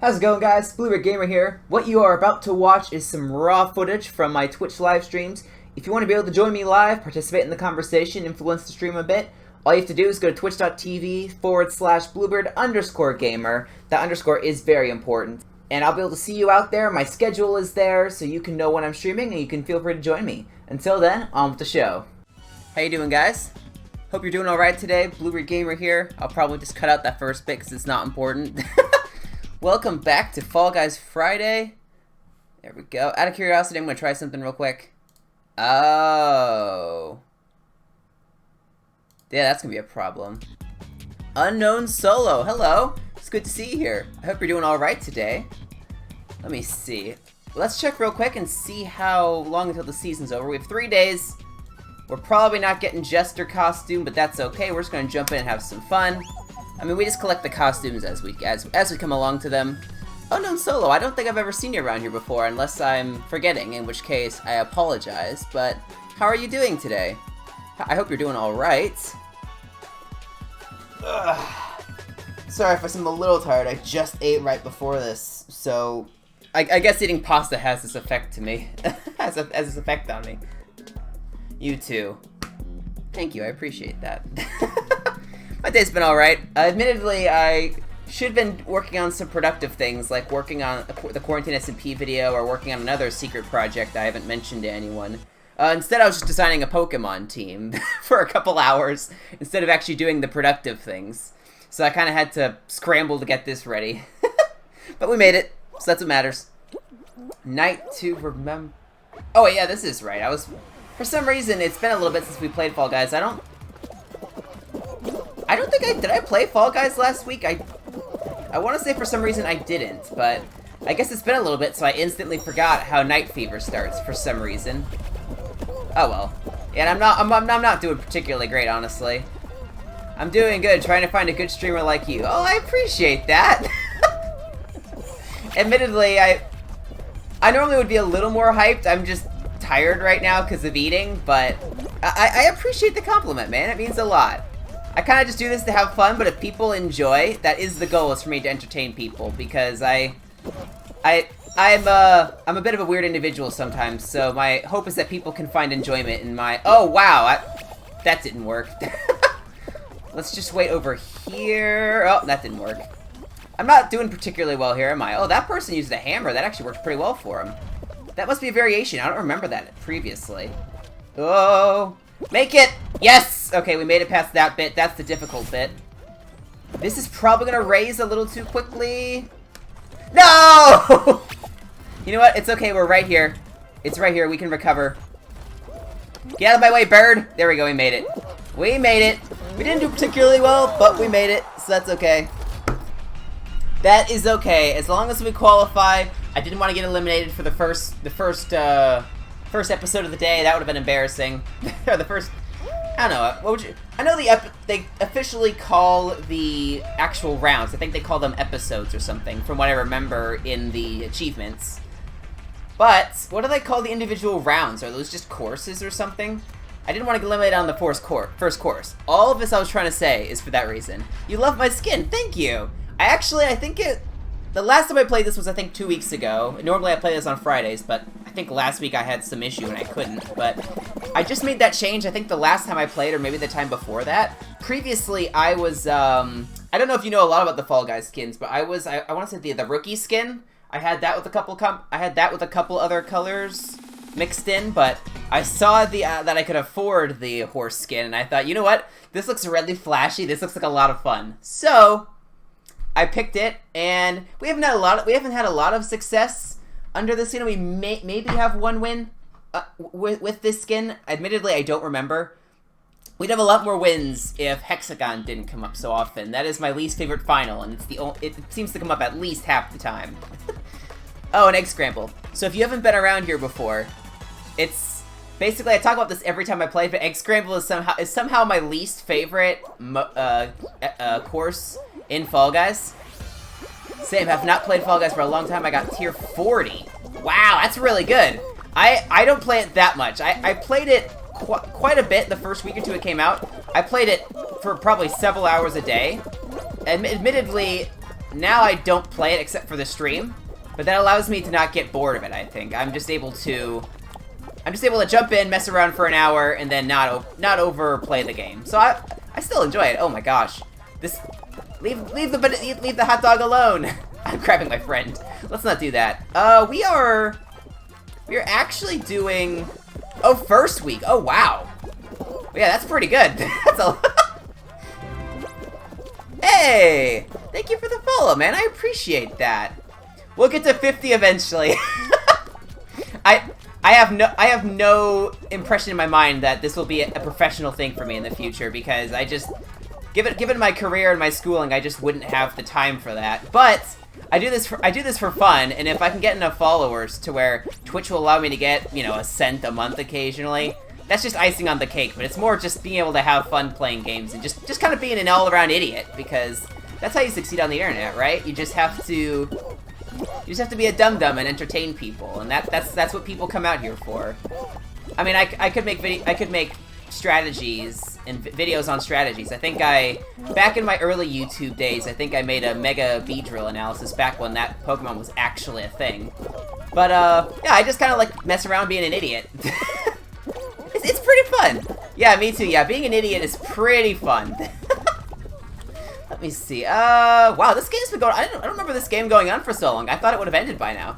How's it going, guys? Blueberry Gamer here. What you are about to watch is some raw footage from my Twitch live streams. If you want to be able to join me live, participate in the conversation, influence the stream a bit, all you have to do is go to twitch.tv/bluebird_gamer. That underscore is very important. And I'll be able to see you out there. My schedule is there, so you can know when I'm streaming, and you can feel free to join me. Until then, on with the show. How you doing, guys? Hope you're doing alright today. Blueberry Gamer here. I'll probably just cut out that first bit because it's not important. Welcome back to Fall Guys Friday. There we go. Out of curiosity, I'm going to try something real quick. Oh. Yeah, that's going to be a problem. Unknown Solo. Hello. It's good to see you here. I hope you're doing alright today. Let me see. Let's check real quick and see how long until the season's over. We have 3 days. We're probably not getting Jester costume, but that's okay. We're just going to jump in and have some fun. I mean, we just collect the costumes as we come along to them. Unknown Solo, I don't think I've ever seen you around here before, unless I'm forgetting, in which case I apologize. But how are you doing today? I hope you're doing all right. Sorry if I seem a little tired. I just ate right before this, so I guess eating pasta has this effect to me, has this effect on me. You too. Thank you. I appreciate that. My day's been alright. Admittedly, I should have been working on some productive things, like working on the Quarantine SMP video or working on another secret project I haven't mentioned to anyone. Instead, I was just designing a Pokemon team for a couple hours, instead of actually doing the productive things. So I kind of had to scramble to get this ready. But we made it, so that's what matters. Night to remember... Oh, yeah, this is right. For some reason, it's been a little bit since we played Fall Guys. I don't think did I play Fall Guys last week? I want to say for some reason I didn't, but I guess it's been a little bit, so I instantly forgot how Night Fever starts for some reason. Oh well. And I'm not doing particularly great, honestly. I'm doing good, trying to find a good streamer like you. Oh, I appreciate that. Admittedly, I normally would be a little more hyped. I'm just tired right now because of eating, but I appreciate the compliment, man. It means a lot. I kind of just do this to have fun, but if people enjoy, that is the goal, is for me to entertain people, because I'm a bit of a weird individual sometimes, so my hope is that people can find enjoyment in my... Oh, wow, that didn't work. Let's just wait over here. Oh, that didn't work. I'm not doing particularly well here, am I? Oh, that person used a hammer. That actually worked pretty well for him. That must be a variation. I don't remember that previously. Oh... Make it! Yes! Okay, we made it past that bit. That's the difficult bit. This is probably gonna raise a little too quickly. No! You know what? It's okay. We're right here. It's right here. We can recover. Get out of my way, bird! There we go. We made it. We made it. We didn't do particularly well, but we made it, so that's okay. That is okay. As long as we qualify. I didn't want to get eliminated for the first episode of the day. That would have been embarrassing. Or the first... I don't know. What would you... I know they officially call the actual rounds. I think they call them episodes or something, from what I remember in the achievements. But, what do they call the individual rounds? Are those just courses or something? I didn't want to get eliminated on the first course. All of this I was trying to say is for that reason. You love my skin. Thank you. I think the last time I played this was, I think, 2 weeks ago. Normally I play this on Fridays, but I think last week I had some issue and I couldn't. But I just made that change, I think the last time I played, or maybe the time before that. Previously, I was, I don't know if you know a lot about the Fall Guys skins, but I want to say the rookie skin. I had that with a couple other colors mixed in, but I saw that I could afford the horse skin, and I thought, you know what? This looks really flashy. This looks like a lot of fun. So I picked it, and we haven't had a lot of success under this skin. We maybe have one win with this skin. Admittedly, I don't remember. We'd have a lot more wins if Hexagon didn't come up so often. That is my least favorite final, and it seems to come up at least half the time. Oh, an egg scramble. So if you haven't been around here before, it's basically, I talk about this every time I play, but egg scramble is somehow my least favorite course in Fall Guys. Same, have not played Fall Guys for a long time. I got tier 40. Wow, that's really good. I don't play it that much. I played it quite a bit the first week or two it came out. I played it for probably several hours a day. Admittedly, now I don't play it except for the stream, but that allows me to not get bored of it, I think. I'm just able to jump in, mess around for an hour, and then not overplay the game. So I still enjoy it. Oh my gosh. Leave the hot dog alone. I'm grabbing my friend. Let's not do that. We are actually doing, oh, first week. Oh, wow. Yeah, that's pretty good. That's a Hey! Thank you for the follow, man. I appreciate that. We'll get to 50 eventually. I have no impression in my mind that this will be a professional thing for me in the future, because I just, given my career and my schooling, I just wouldn't have the time for that. But I do this for fun, and if I can get enough followers to where Twitch will allow me to get, you know, a cent a month occasionally, that's just icing on the cake. But it's more just being able to have fun playing games and just kind of being an all-around idiot, because that's how you succeed on the internet, right? You just have to be a dum-dum and entertain people, and that's what people come out here for. I mean, I could make strategies and videos on strategies. I think back in my early YouTube days, I think I made a Mega Beedrill analysis back when that Pokemon was actually a thing. But yeah, I just kind of like mess around being an idiot. It's pretty fun. Yeah, me too. Yeah, being an idiot is pretty fun. Let me see. Wow, this game's been going. I don't remember this game going on for so long. I thought it would have ended by now.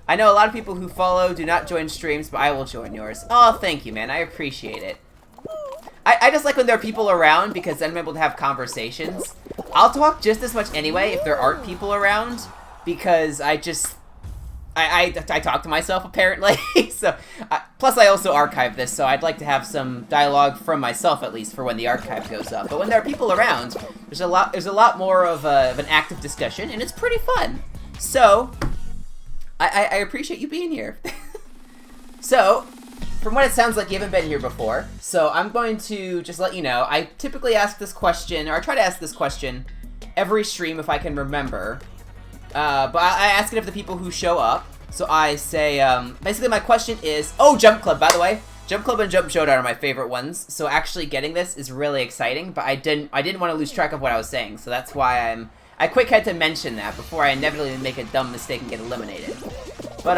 I know a lot of people who follow do not join streams, but I will join yours. Oh, thank you, man. I appreciate it. I just like when there are people around, because then I'm able to have conversations. I'll talk just as much anyway if there aren't people around, because I talk to myself, apparently. So, plus I also archive this, so I'd like to have some dialogue from myself, at least, for when the archive goes up. But when there are people around, there's a lot more of an active discussion, and it's pretty fun. So, I appreciate you being here. So, from what it sounds like, you haven't been here before, so I'm going to just let you know, I typically ask this question, or I try to ask this question every stream if I can remember. But I ask it of the people who show up. So I say, basically my question is, oh, Jump Club, by the way. Jump Club and Jump Showdown are my favorite ones. So actually getting this is really exciting, but I didn't want to lose track of what I was saying. So that's why I quick had to mention that before I inevitably make a dumb mistake and get eliminated. But,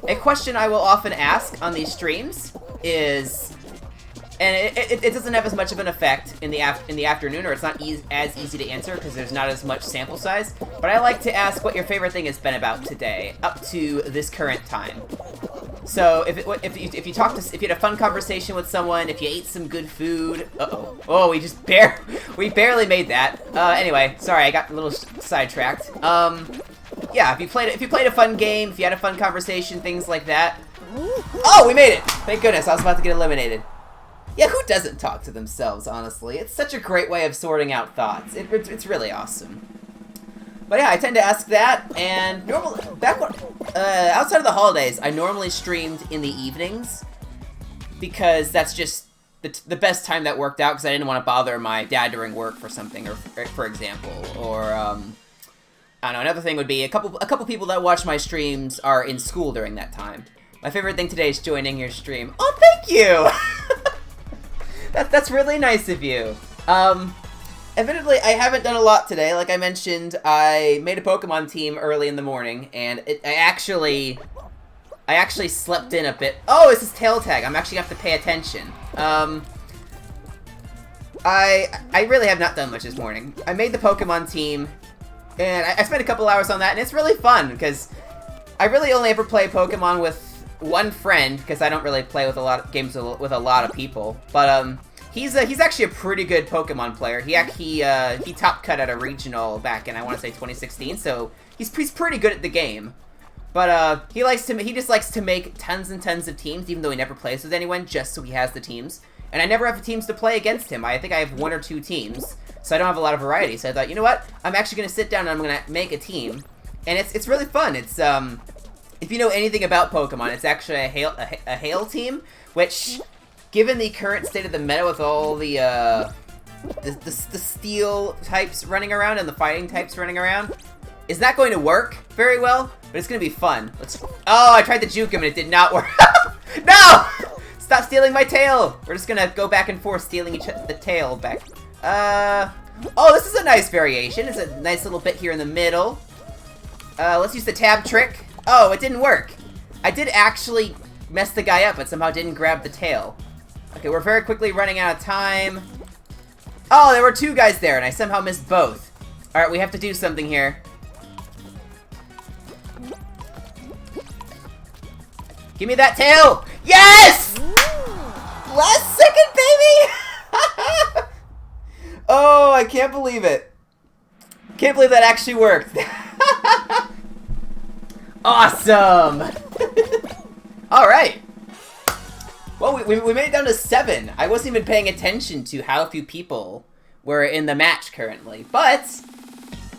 a question I will often ask on these streams is, and it doesn't have as much of an effect in the afternoon, or it's not as easy to answer because there's not as much sample size. But I like to ask what your favorite thing has been about today, up to this current time. So if you had a fun conversation with someone, if you ate some good food, oh, we barely made that. Anyway, sorry, I got a little sidetracked. Yeah, if you played a fun game, if you had a fun conversation, things like that. Oh, we made it! Thank goodness, I was about to get eliminated. Yeah, who doesn't talk to themselves, honestly? It's such a great way of sorting out thoughts. It's really awesome. But yeah, I tend to ask that, and outside of the holidays, I normally streamed in the evenings, because that's just the best time that worked out, because I didn't want to bother my dad during work for something, or for example, or, I don't know, another thing would be a couple people that watch my streams are in school during that time. My favorite thing today is joining your stream. Oh, thank you! That's really nice of you. Admittedly, I haven't done a lot today. Like I mentioned, I made a Pokemon team early in the morning, and I actually slept in a bit. Oh, this is tail tag. I'm actually gonna have to pay attention. I really have not done much this morning. I made the Pokemon team, and I spent a couple hours on that, and it's really fun, because I really only ever play Pokemon with one friend, because I don't really play with a lot of games with a lot of people. But he's actually a pretty good Pokemon player. He top cut at a regional back in, I want to say, 2016. So he's pretty good at the game. But he just likes to make tons and tons of teams, even though he never plays with anyone, just so he has the teams. And I never have teams to play against him. I think I have 1 or 2 teams, so I don't have a lot of variety. So I thought, you know what? I'm actually gonna sit down and I'm gonna make a team, and it's really fun. It's if you know anything about Pokemon, it's actually a hail team, which, given the current state of the meta with all the steel types running around and the fighting types running around, is not going to work very well, but it's gonna be fun. Oh, I tried to juke him and it did not work. No! Stop stealing my tail! We're just gonna go back and forth stealing the tail back. Oh, this is a nice variation. It's a nice little bit here in the middle. Let's use the tab trick. Oh, it didn't work. I did actually mess the guy up, but somehow didn't grab the tail. Okay, we're very quickly running out of time. Oh, there were two guys there, and I somehow missed both. Alright, we have to do something here. Give me that tail! Yes! Last second, baby! Oh, I can't believe it. Can't believe that actually worked. Awesome! Alright. Well, we made it down to 7. I wasn't even paying attention to how few people were in the match currently. But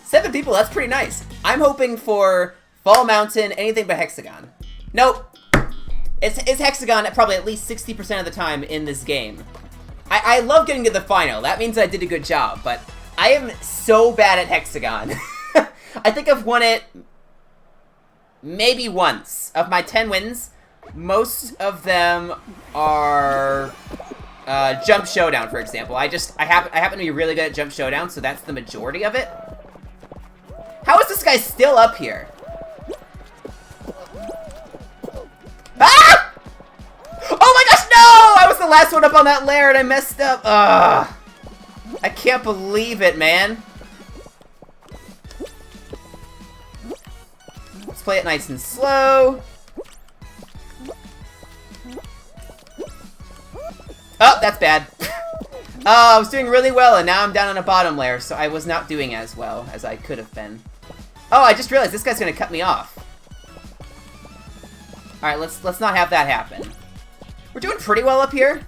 7 people, that's pretty nice. I'm hoping for Fall Mountain, anything but Hexagon. Nope. It's Hexagon at probably at least 60% of the time in this game. I love getting to the final. That means I did a good job, but I am so bad at Hexagon. I think I've won it maybe once. Of my 10 wins, most of them are Jump Showdown, for example. I happen to be really good at Jump Showdown, so that's the majority of it. How is this guy still up here? Ah! Oh my gosh, no! I was the last one up on that lair and I messed up. Ugh. I can't believe it, man. Let's play it nice and slow. Oh, that's bad. Oh, I was doing really well, and now I'm down on a bottom layer, so I was not doing as well as I could have been. Oh, I just realized this guy's gonna cut me off. Alright, let's not have that happen. We're doing pretty well up here.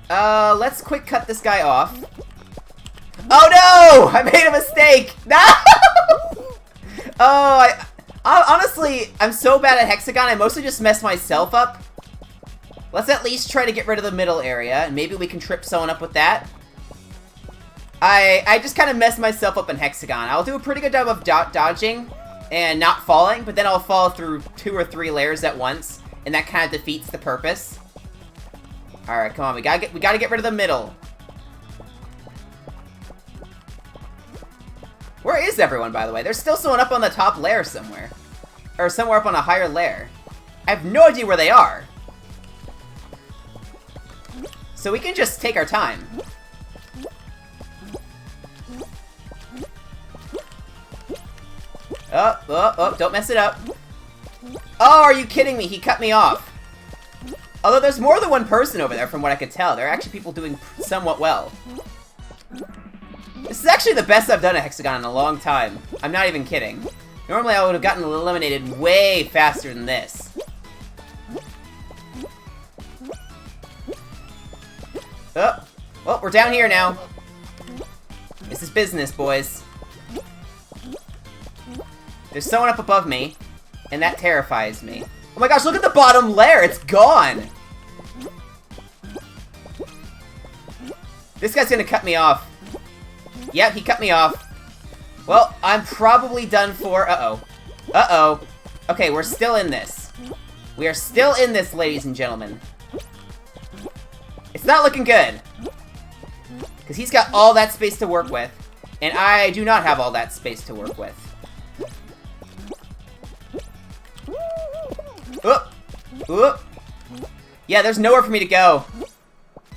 Let's quick cut this guy off. Oh no! I made a mistake! No! Oh, honestly, I'm so bad at Hexagon, I mostly just mess myself up. Let's at least try to get rid of the middle area, and maybe we can trip someone up with that. I just kind of messed myself up in Hexagon. I'll do a pretty good job of dodging and not falling, but then I'll fall through 2 or 3 layers at once, and that kind of defeats the purpose. Alright, come on, we gotta get rid of the middle. Where is everyone, by the way? There's still someone up on the top layer somewhere. Or somewhere up on a higher layer. I have no idea where they are. So we can just take our time. Oh, don't mess it up. Oh, are you kidding me? He cut me off. Although there's more than one person over there from what I could tell. There are actually people doing somewhat well. This is actually the best I've done at Hexagon in a long time. I'm not even kidding. Normally I would have gotten eliminated way faster than this. Oh, well, we're down here now. This is business, boys. There's someone up above me, and that terrifies me. Oh my gosh, look at the bottom layer! It's gone! This guy's gonna cut me off. Yep, he cut me off. Well, I'm probably done for. Uh-oh. Uh-oh. Okay, we're still in this. We are still in this, ladies and gentlemen. It's not looking good. Because he's got all that space to work with, and I do not have all that space to work with. Oop! Oop! Yeah, there's nowhere for me to go.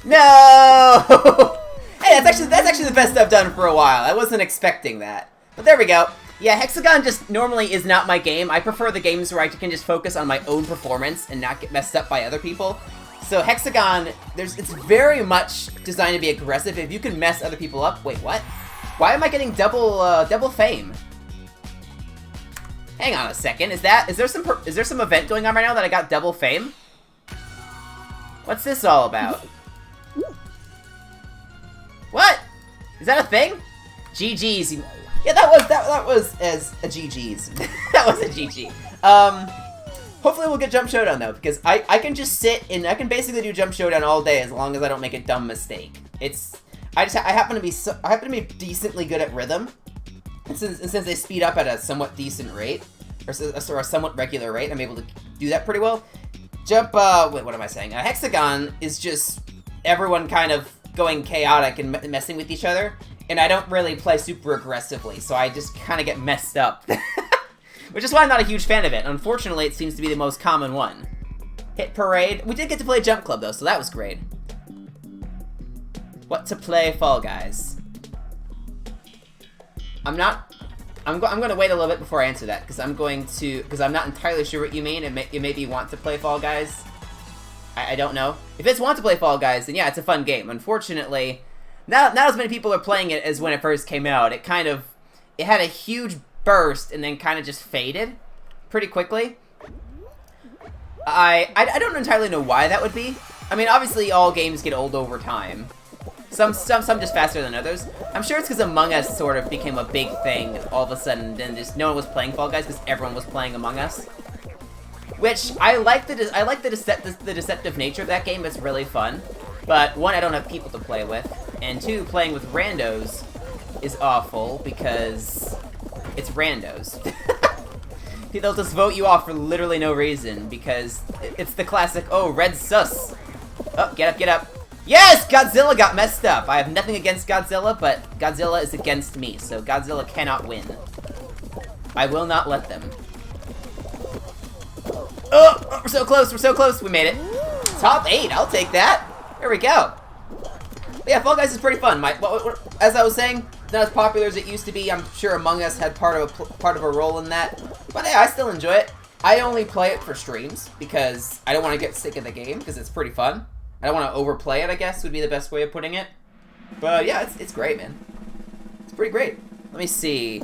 No! Hey, that's actually the best I've done for a while. I wasn't expecting that. But there we go. Yeah, Hexagon just normally is not my game. I prefer the games where I can just focus on my own performance and not get messed up by other people. So Hexagon, it's very much designed to be aggressive. If you can mess other people up... Wait, what? Why am I getting double fame? Hang on a second. Is there some event going on right now that I got double fame? What's this all about? What? Is that a thing? GG's. Yeah, that was as a GG's. That was a GG. Hopefully we'll get Jump Showdown though, because I can just sit and I can basically do Jump Showdown all day as long as I don't make a dumb mistake. I happen to be decently good at rhythm. And since they speed up at a somewhat decent rate, or a somewhat regular rate, I'm able to do that pretty well. Wait, what am I saying? Hexagon is just everyone kind of going chaotic and messing with each other, And I don't really play super aggressively, so I just kind of get messed up. Which is why I'm not a huge fan of it. Unfortunately, it seems to be the most common one. Hit Parade. We did get to play Jump Club, though, so that was great. What to play Fall Guys? I'm going to wait a little bit before I answer that, because I'm not entirely sure what you mean. You maybe want to play Fall Guys. I don't know. If it's want to play Fall Guys, then yeah, it's a fun game. Unfortunately, not as many people are playing it as when it first came out. It had a huge burst and then kind of just faded pretty quickly. I don't entirely know why that would be. I mean, obviously all games get old over time. Some just faster than others. I'm sure it's because Among Us sort of became a big thing all of a sudden, then just no one was playing Fall Guys because everyone was playing Among Us. Which I like the deceptive nature of that game. It's really fun. But one, I don't have people to play with, and two, playing with randos is awful because it's randos. They'll just vote you off for literally no reason because it's the classic, oh, red sus. Oh, get up, get up. Yes! Godzilla got messed up. I have nothing against Godzilla, but Godzilla is against me, so Godzilla cannot win. I will not let them. Oh, we're so close, we're so close. We made it. Top 8, I'll take that. There we go. But yeah, Fall Guys is pretty fun. As I was saying, it's not as popular as it used to be. I'm sure Among Us had part of a role in that. But yeah, I still enjoy it. I only play it for streams because I don't want to get sick of the game because it's pretty fun. I don't want to overplay it, I guess, would be the best way of putting it. But yeah, it's great, man. It's pretty great. Let me see.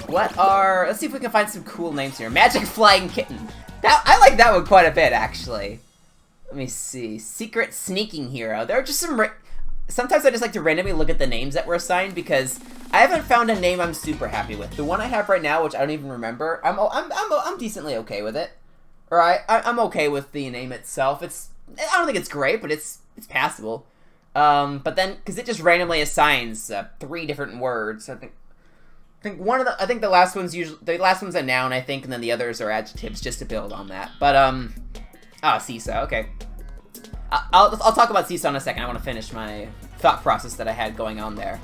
Let's see if we can find some cool names here. Magic Flying Kitten. I like that one quite a bit, actually. Let me see. Secret Sneaking Hero. There are just some... Sometimes I just like to randomly look at the names that were assigned because I haven't found a name I'm super happy with. The one I have right now, which I don't even remember, I'm decently okay with it. Or I'm okay with the name itself. I don't think it's great, but it's passable. But then, because it just randomly assigns 3 different words. I think the last one's a noun, I think, and then the others are adjectives just to build on that. But Seesaw, okay. I'll talk about Seesaw in a second. I want to finish my thought process that I had going on there.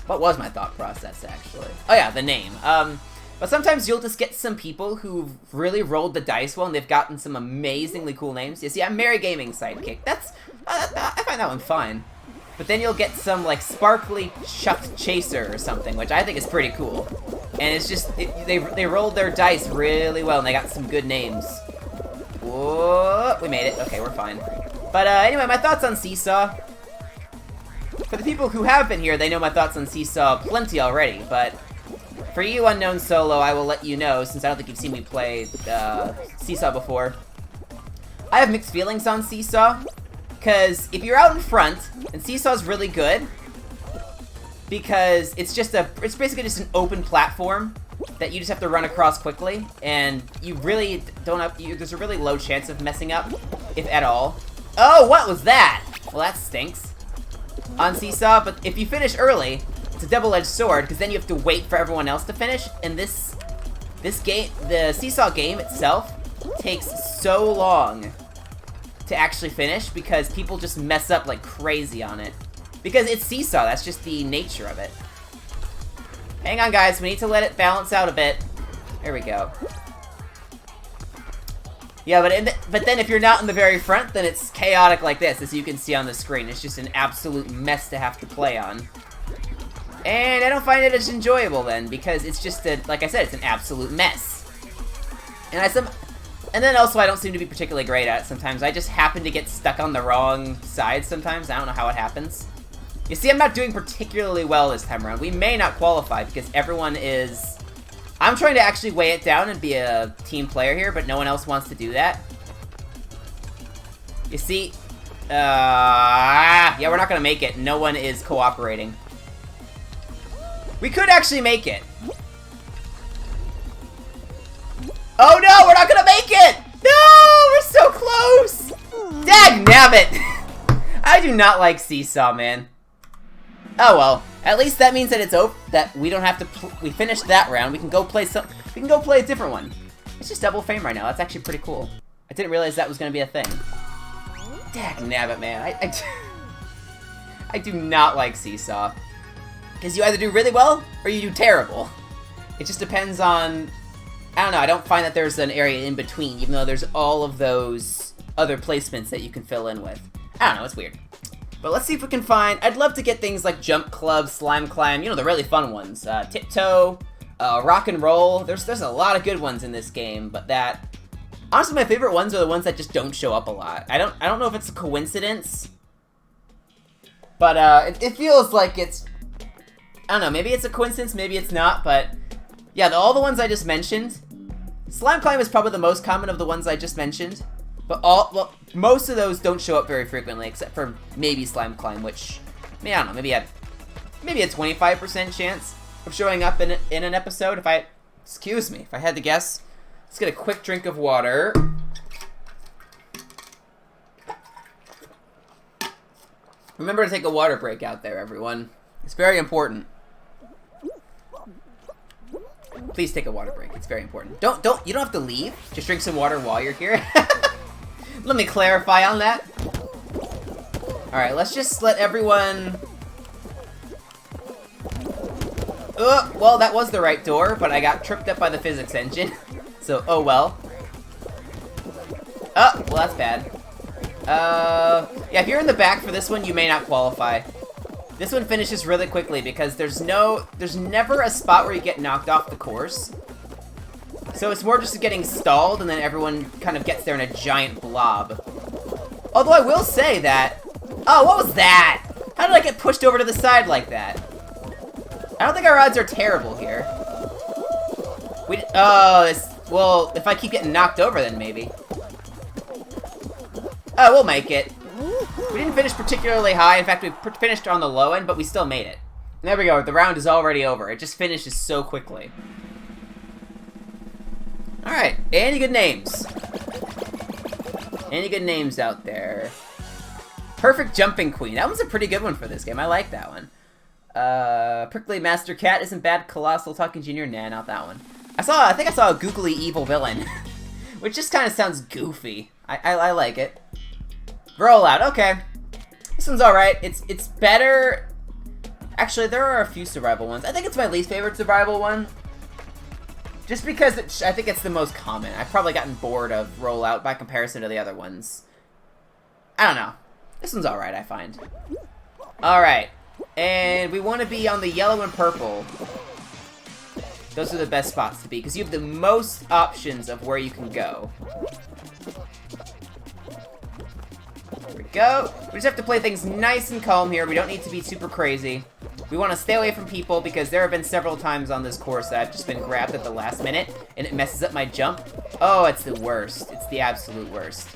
What was my thought process, actually? Oh yeah, the name. But sometimes you'll just get some people who've really rolled the dice well, and they've gotten some amazingly cool names. You see, I'm Merry Gaming Sidekick. I find that one fine. But then you'll get some, like, Sparkly Chuck Chaser or something, which I think is pretty cool. And it's just, they rolled their dice really well, and they got some good names. Whoa, we made it. Okay, we're fine. But anyway, my thoughts on Seesaw. For the people who have been here, they know my thoughts on Seesaw plenty already, but for you unknown solo, I will let you know, since I don't think you've seen me play Seesaw before. I have mixed feelings on Seesaw, because if you're out in front, and Seesaw's really good, because it's basically just an open platform that you just have to run across quickly, and you really there's a really low chance of messing up, if at all. Oh, what was that? Well, that stinks. On Seesaw, but if you finish early, it's a double-edged sword, because then you have to wait for everyone else to finish, and this game, the Seesaw game itself, takes so long to actually finish, because people just mess up like crazy on it. Because it's Seesaw, that's just the nature of it. Hang on, guys, we need to let it balance out a bit. There we go. Yeah, but then if you're not in the very front, then it's chaotic like this, as you can see on the screen. It's just an absolute mess to have to play on. And I don't find it as enjoyable then, because it's just like I said, it's an absolute mess. And then also I don't seem to be particularly great at it sometimes. I just happen to get stuck on the wrong side sometimes. I don't know how it happens. You see, I'm not doing particularly well this time around. We may not qualify because everyone is... I'm trying to actually weigh it down and be a team player here, but no one else wants to do that. You see... yeah, we're not gonna make it. No one is cooperating. We could actually make it. Oh no, we're not gonna make it! No, we're so close! Dagnabbit! I do not like Seesaw, man. Oh well, at least that means that it's over. That we don't have to. We finished that round. We can go play some. We can go play a different one. It's just double fame right now. That's actually pretty cool. I didn't realize that was gonna be a thing. Dagnabbit, man. I do not like Seesaw. Because you either do really well, or you do terrible. It just depends on... I don't know, I don't find that there's an area in between, even though there's all of those other placements that you can fill in with. I don't know, it's weird. But let's see if we can find... I'd love to get things like Jump Club, Slime Climb, you know, the really fun ones. Tiptoe, Rock and Roll. There's a lot of good ones in this game, but that... Honestly, my favorite ones are the ones that just don't show up a lot. I don't know if it's a coincidence, but it feels like it's... I don't know, maybe it's a coincidence, maybe it's not, but... Yeah, all the ones I just mentioned... Slime Climb is probably the most common of the ones I just mentioned. But most of those don't show up very frequently, except for maybe Slime Climb, which... I mean, I don't know, maybe a 25% chance of showing up in an episode if I... Excuse me, if I had to guess. Let's get a quick drink of water. Remember to take a water break out there, everyone. It's very important. Please take a water break. It's very important. You don't have to leave. Just drink some water while you're here. Let me clarify on that. Alright, let's just let everyone... well, that was the right door, but I got tripped up by the physics engine. So, oh well. Oh, well, that's bad. Yeah, if you're in the back for this one, you may not qualify. This one finishes really quickly because there's never a spot where you get knocked off the course. So it's more just getting stalled, and then everyone kind of gets there in a giant blob. Although I will say that... Oh, what was that? How did I get pushed over to the side like that? I don't think our odds are terrible here. Well, if I keep getting knocked over, then maybe. Oh, we'll make it. We didn't finish particularly high. In fact, we finished on the low end, but we still made it. There we go. The round is already over. It just finishes so quickly. Alright. Any good names? Any good names out there? Perfect Jumping Queen. That one's a pretty good one for this game. I like that one. Prickly Master Cat isn't bad. Colossal Talking Junior. Nah, not that one. I think I saw a googly evil villain. Which just kind of sounds goofy. I like it. Rollout, okay. This one's alright. It's better. Actually, there are a few survival ones. I think it's my least favorite survival one. Just because I think it's the most common. I've probably gotten bored of Rollout by comparison to the other ones. I don't know. This one's alright, I find. Alright. And we want to be on the yellow and purple. Those are the best spots to be, because you have the most options of where you can go. There we go. We just have to play things nice and calm here. We don't need to be super crazy. We want to stay away from people, because there have been several times on this course that I've just been grabbed at the last minute, and it messes up my jump. Oh, it's the worst. It's the absolute worst.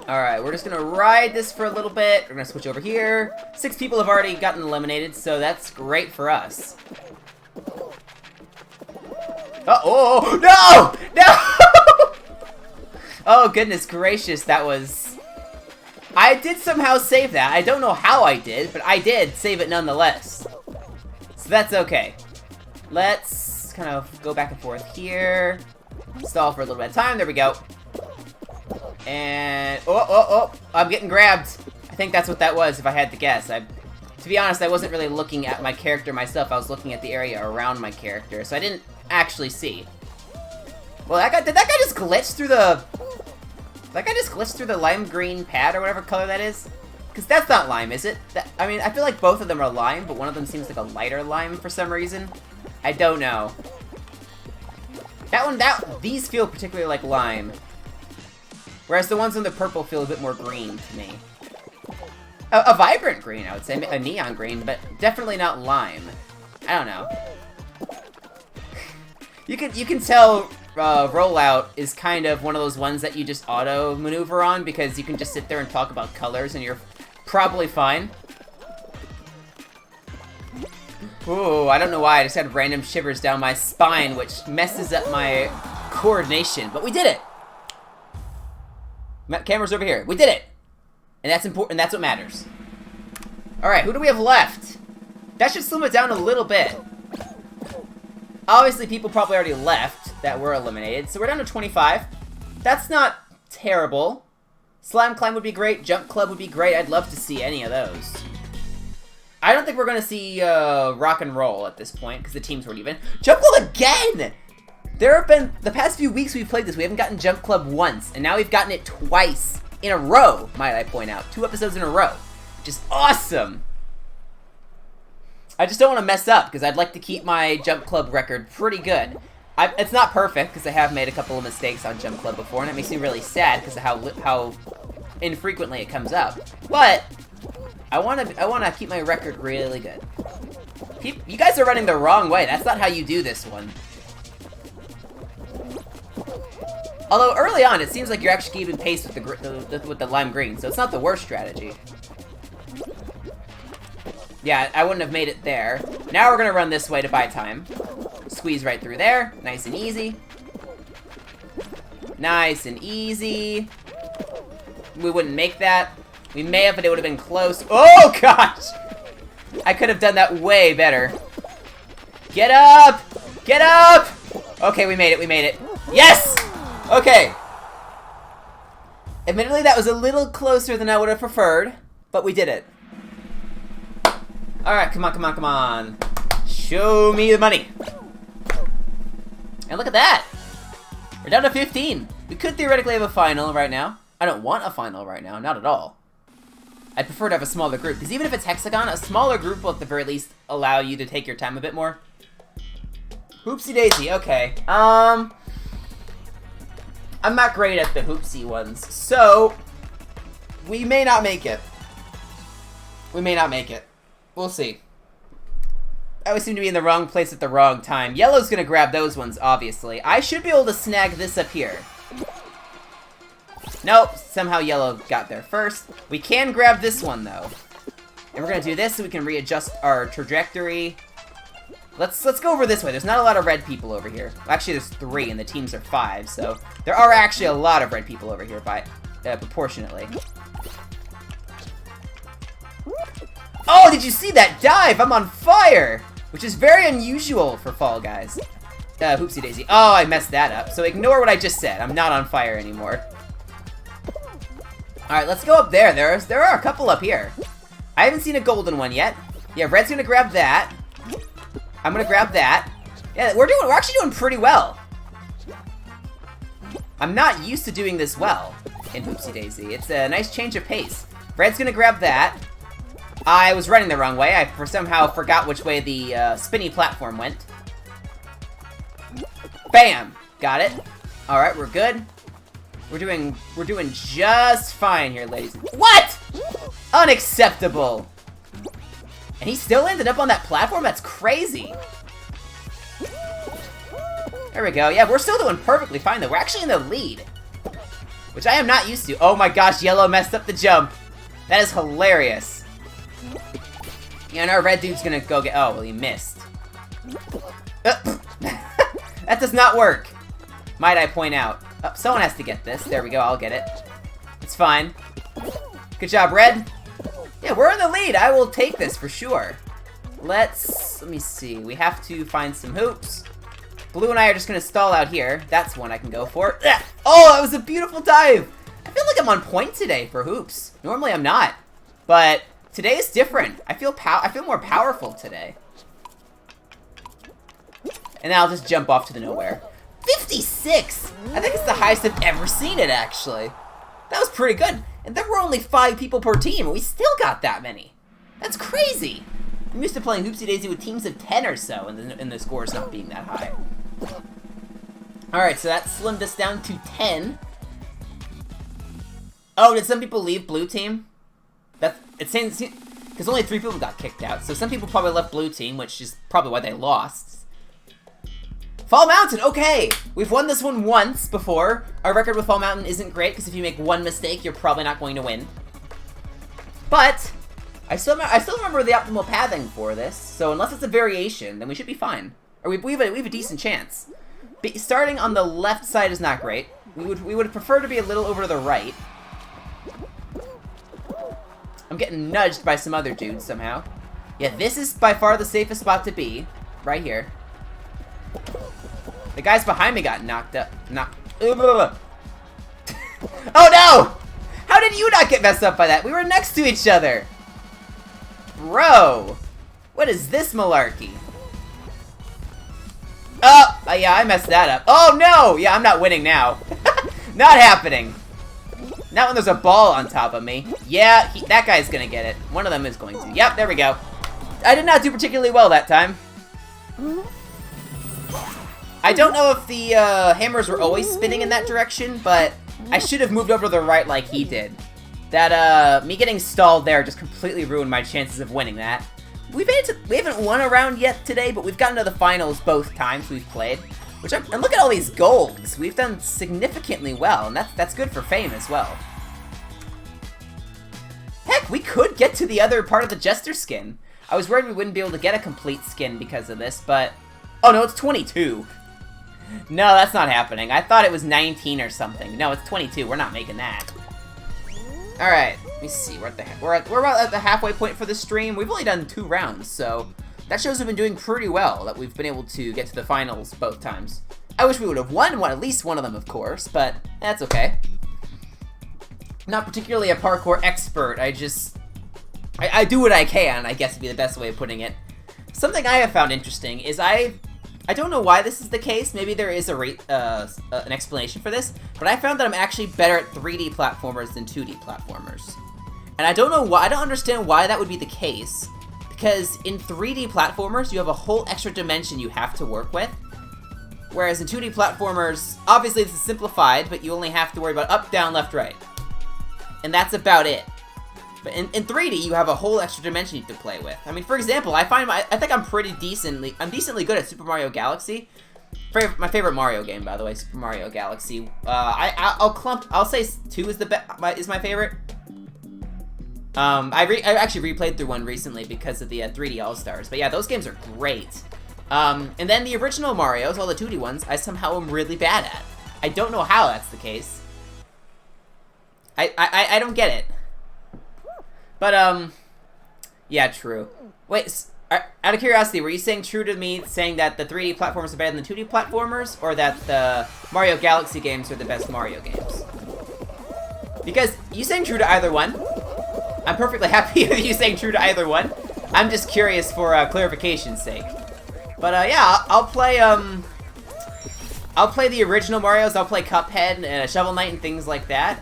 Alright, we're just gonna ride this for a little bit. We're gonna switch over here. 6 people have already gotten eliminated, so that's great for us. Oh, no! No! Oh, goodness gracious, that was... I did somehow save that. I don't know how I did, but I did save it nonetheless. So that's okay. Let's kind of go back and forth here. Stall for a little bit of time. There we go. And... Oh! I'm getting grabbed. I think that's what that was, if I had to guess. To be honest, I wasn't really looking at my character myself. I was looking at the area around my character, so I didn't actually see. Well, did that guy just glitch through the... Did that guy just glitch through the lime green pad or whatever color that is? Because that's not lime, is it? I mean, I feel like both of them are lime, but one of them seems like a lighter lime for some reason. I don't know. These feel particularly like lime. Whereas the ones in the purple feel a bit more green to me. A vibrant green, I would say. A neon green, but definitely not lime. I don't know. You can tell Rollout is kind of one of those ones that you just auto-maneuver on, because you can just sit there and talk about colors, and you're probably fine. Ooh, I don't know why, I just had random shivers down my spine, which messes up my coordination. But we did it! Camera's over here. We did it! And that's important, that's what matters. Alright, who do we have left? That should slim it down a little bit. Obviously, people probably already left that were eliminated, so we're down to 25. That's not terrible. Slime Climb would be great. Jump Club would be great. I'd love to see any of those. I don't think we're going to see Rock and Roll at this point, because the teams weren't even. Jump Club again! There have been, the past few weeks we've played this, we haven't gotten Jump Club once, and now we've gotten it twice in a row, might I point out. 2 episodes in a row, which is awesome! I just don't want to mess up, because I'd like to keep my Jump Club record pretty good. It's not perfect, because I have made a couple of mistakes on Jump Club before, and it makes me really sad because of how infrequently it comes up. But I want to keep my record really good. You guys are running the wrong way. That's not how you do this one. Although early on, it seems like you're actually keeping pace with the lime green, so it's not the worst strategy. Yeah, I wouldn't have made it there. Now we're gonna run this way to buy time. Squeeze right through there, nice and easy. Nice and easy. We wouldn't make that. We may have, but it would have been close. Oh gosh! I could have done that way better. Get up! Get up! Okay, we made it, we made it. Yes! Okay. Admittedly, that was a little closer than I would have preferred, but we did it. Alright, come on, come on, come on. Show me the money. And look at that! We're down to 15. We could theoretically have a final right now. I don't want a final right now, not at all. I'd prefer to have a smaller group, because even if it's hexagon, a smaller group will at the very least allow you to take your time a bit more. Hoopsie daisy, okay. I'm not great at the hoopsie ones, so we may not make it. We may not make it. We'll see. I always seem to be in the wrong place at the wrong time. Yellow's gonna grab those ones, obviously. I should be able to snag this up here. Nope, somehow yellow got there first. We can grab this one, though. And we're gonna do this so we can readjust our trajectory. Let's go over this way. There's not a lot of red people over here. Well, actually, there's 3, and the teams are 5, so there are actually a lot of red people over here by proportionately. Oh, did you see that dive? I'm on fire! Which is very unusual for Fall Guys. Hoopsie daisy. Oh, I messed that up. So ignore what I just said. I'm not on fire anymore. Alright, let's go up there. There are a couple up here. I haven't seen a golden one yet. Yeah, red's gonna grab that. I'm gonna grab that. Yeah, we're actually doing pretty well. I'm not used to doing this well in Hoopsie Daisy. It's a nice change of pace. Red's gonna grab that. I was running the wrong way. I somehow forgot which way the spinny platform went. Bam! Got it. Alright, we're good. We're doing just fine here, ladies. What? Unacceptable! And he still ended up on that platform? That's crazy. There we go. Yeah, we're still doing perfectly fine, though. We're actually in the lead. Which I am not used to. Oh my gosh, yellow messed up the jump. That is hilarious. Yeah, and our red dude's gonna go get... Oh, well, he missed. That does not work. Might I point out. Oh, someone has to get this. There we go, I'll get it. It's fine. Good job, red. Yeah, we're in the lead. I will take this for sure. Let me see. We have to find some hoops. Blue and I are just gonna stall out here. That's one I can go for. Oh, that was a beautiful dive. I feel like I'm on point today for hoops. Normally I'm not, but today is different. I feel more powerful today. And then I'll just jump off to the nowhere. 56! I think it's the highest I've ever seen it, actually. That was pretty good. And there were only 5 people per team, and we still got that many. That's crazy. I'm used to playing Hoopsie Daisy with teams of 10 or so, and the scores not being that high. Alright, so that slimmed us down to 10. Oh, did some people leave blue team? It seems... Because only 3 people got kicked out, so some people probably left blue team, which is probably why they lost. Fall Mountain, okay! We've won this one once before. Our record with Fall Mountain isn't great, because if you make one mistake, you're probably not going to win. But, I still remember the optimal pathing for this, so unless it's a variation, then we should be fine. Or we have a decent chance. Starting on the left side is not great. We would prefer to be a little over to the right. I'm getting nudged by some other dudes somehow. Yeah, this is by far the safest spot to be. Right here. The guys behind me got knocked up. Oh no! How did you not get messed up by that? We were next to each other. Bro. What is this malarkey? Oh, yeah, I messed that up. Oh, no! Yeah, I'm not winning now. Not happening. Not when there's a ball on top of me. Yeah, that guy's gonna get it. One of them is going to. Yep, there we go. I did not do particularly well that time. I don't know if the hammers were always spinning in that direction, but I should have moved over to the right like he did. That, me getting stalled there just completely ruined my chances of winning that. We haven't won a round yet today, but we've gotten to the finals both times we've played. And look at all these golds. We've done significantly well, and that's good for fame as well. Heck, we could get to the other part of the Jester skin. I was worried we wouldn't be able to get a complete skin because of this, but... Oh no, it's 22. No, that's not happening. I thought it was 19 or something. No, it's 22. We're not making that. Alright, let me see. We're about at the halfway point for the stream. We've only done 2 rounds, so... That shows we've been doing pretty well, that we've been able to get to the finals both times. I wish we would have won at least one of them, of course, but that's okay. Not particularly a parkour expert, I do what I can, I guess would be the best way of putting it. Something I have found interesting is I don't know why this is the case, maybe there is an explanation for this, but I found that I'm actually better at 3D platformers than 2D platformers. And I don't know why, I don't understand why that would be the case. Because in 3D platformers, you have a whole extra dimension you have to work with. Whereas in 2D platformers, obviously this is simplified, but you only have to worry about up, down, left, right. And that's about it. But in 3D, you have a whole extra dimension you have to play with. I mean, for example, I think I'm decently good at Super Mario Galaxy. My favorite Mario game, by the way, Super Mario Galaxy. I'll say 2 is my favorite. I actually replayed through 1 recently because of the 3D All-Stars. But yeah, those games are great. And then the original Marios, all the 2D ones, I somehow am really bad at. I don't know how that's the case. I don't get it. But, yeah, true. Wait, out of curiosity, were you saying true to me saying that the 3D platformers are better than the 2D platformers? Or that the Mario Galaxy games are the best Mario games? Because you saying true to either one. I'm perfectly happy with you saying true to either one. I'm just curious for clarification's sake. But yeah, I'll play the original Marios. I'll play Cuphead and Shovel Knight and things like that.